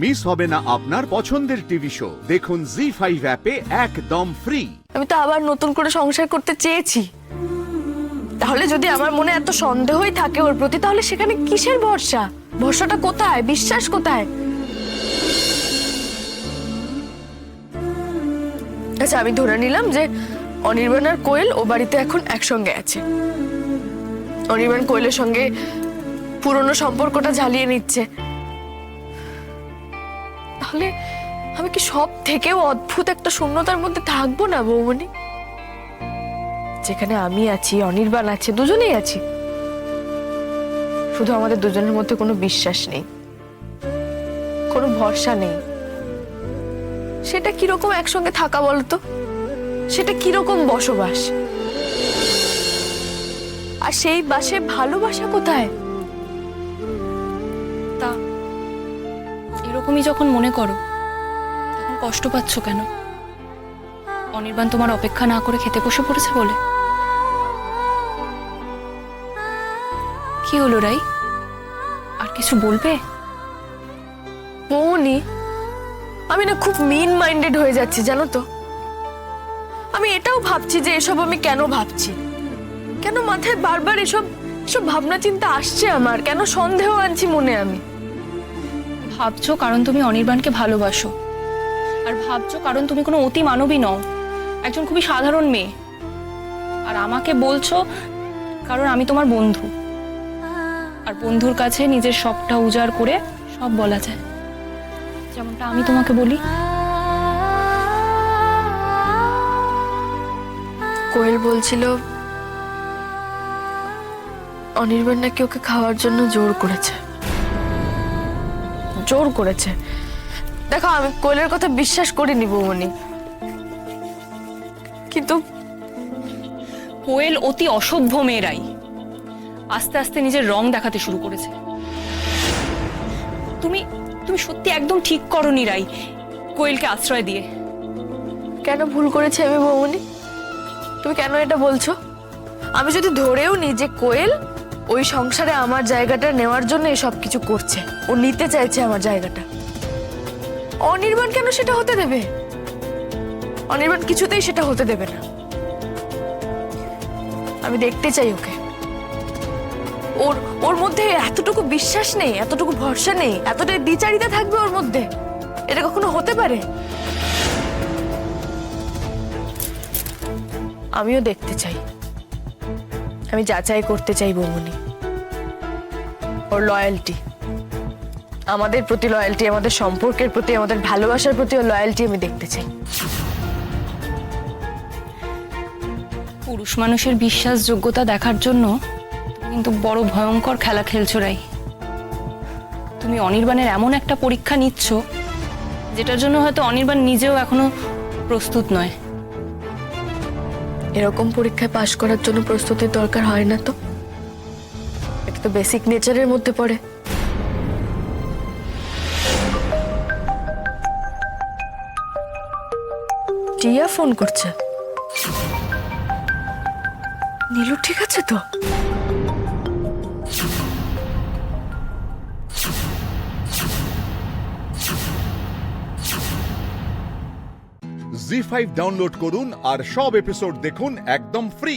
Miss হবে না আপনার পছন্দের টিভি শো। দেখুন জি5 অ্যাপে একদম ফ্রি। আমি তো আবার নতুন করে সংসার করতে চেয়েছি, তাহলে যদি আমার মনে এত সন্দেহই থাকে ওর প্রতি, তাহলে সেখানে কিসের ভরসা? ভরসাটা কোথায়? বিশ্বাস কোথায়? আচ্ছা, আমি ধরে নিলাম যে অনির্বাণ আর কোয়েল ও বাড়িতে এখন একসঙ্গে আছে। অনির্বাণ কোয়েলের সঙ্গে পুরনো সম্পর্কটা ঝালিয়ে নিচ্ছে। তাহলে আমি কি সব থেকেও অদ্ভুত একটা শূন্যতার মধ্যে থাকবো না বৌমনি? যেখানে আমি আছি, অনির্বাণ আছে, দুজনেই আছি, শুধু আমাদের দুজনের মধ্যে কোনো বিশ্বাস নেই, কোনো ভরসা নেই। সেটা কিরকম একসঙ্গে থাকা বলতো? সেটা কিরকম বসবাস? আর সেই বাসে ভালোবাসা কোথায়? তা এরকমই যখন মনে করো, তখন কষ্ট পাচ্ছ কেন? অনির্বাণ তোমার অপেক্ষা না করে খেতে বসে পড়েছে বলে? কি হলো রাই, আর কিছু বলবে? মৌনি, আমি না খুব মিন মাইন্ডেড হয়ে যাচ্ছি, জানো তো। আমি এটাও ভাবছি যে এসব আমি কেন ভাবছি, কেন মাথায় বারবার এসব ভাবনা চিন্তা আসছে আমার, কেন সন্দেহ আনছি মনে আমি। ভাবছো কারণ তুমি অনির্বাণকে ভালোবাসো, আর ভাবছো কারণ তুমি কোনো অতি মানবী নও, একজন খুবই সাধারণ মেয়ে। আর আমাকে বলছো কারণ আমি তোমার বন্ধু, আর বন্ধুর কাছে নিজের সবটা উজাড় করে সব বলা যায়, যেমনটা আমি তোমাকে বলি। কোয়েল বলছিল অনির্বাণ নাকি ওকে খাওয়ার জন্য জোর করেছে। দেখো, আমি কোয়েলের কথা বিশ্বাস করিনি বৌমনি, কিন্তু কোয়েল অতি অসভ্য মেয়েরাই আস্তে আস্তে নিজের রং দেখাতে শুরু করেছে। তুমি তুমি সত্যি একদম ঠিক করনি রাই, কোয়েলকে আশ্রয় দিয়ে। কেন ভুল করেছি আমি বৌমনি? তুমি কেন এটা বলছো? আমি যদি ধরেও নিই যে কোয়েল ওই সংসারে আমার জায়গাটা নেওয়ার জন্য এসব কিছু করছে, ও নিতে চাইছে আমার জায়গাটা, অনির্বাণ কেন সেটা হতে দেবে? অনির্বাণ কিছুতেই সেটা হতে দেবে না। আমি দেখতে চাই ওকে, ওর মধ্যে এতটুকু বিশ্বাস নেই, এতটুকু ভরসা নেই, এতটাই দ্বিচারিতা থাকবে ওর মধ্যে? এটা কখনো হতে পারে? আমিও দেখতে চাই, আমি যাচাই করতে চাই বৌমনি ওর লয়্যালটি, আমাদের প্রতি লয়্যালটি, আমাদের সম্পর্কের প্রতি, আমাদের ভালোবাসার প্রতি ওর লয়্যালটি আমি দেখতে চাই। পুরুষ মানুষের বিশ্বাসযোগ্যতা দেখার জন্য তুমি কিন্তু বড় ভয়ঙ্কর খেলা খেলছো রাই। তুমি অনির্বাণের এমন একটা পরীক্ষা নিচ্ছ যেটার জন্য হয়তো অনির্বাণ নিজেও এখনো প্রস্তুত নয়। এরকম পরীক্ষায় পাশ করার জন্য প্রস্তুতির দরকার হয় না তো? এটা তো বেসিক নেচারের মধ্যে পড়ে। টিয়া ফোন করছে। নীলু ঠিক আছে তো? জি5 ডাউনলোড করুন আর সব এপিসোড দেখুন একদম ফ্রি।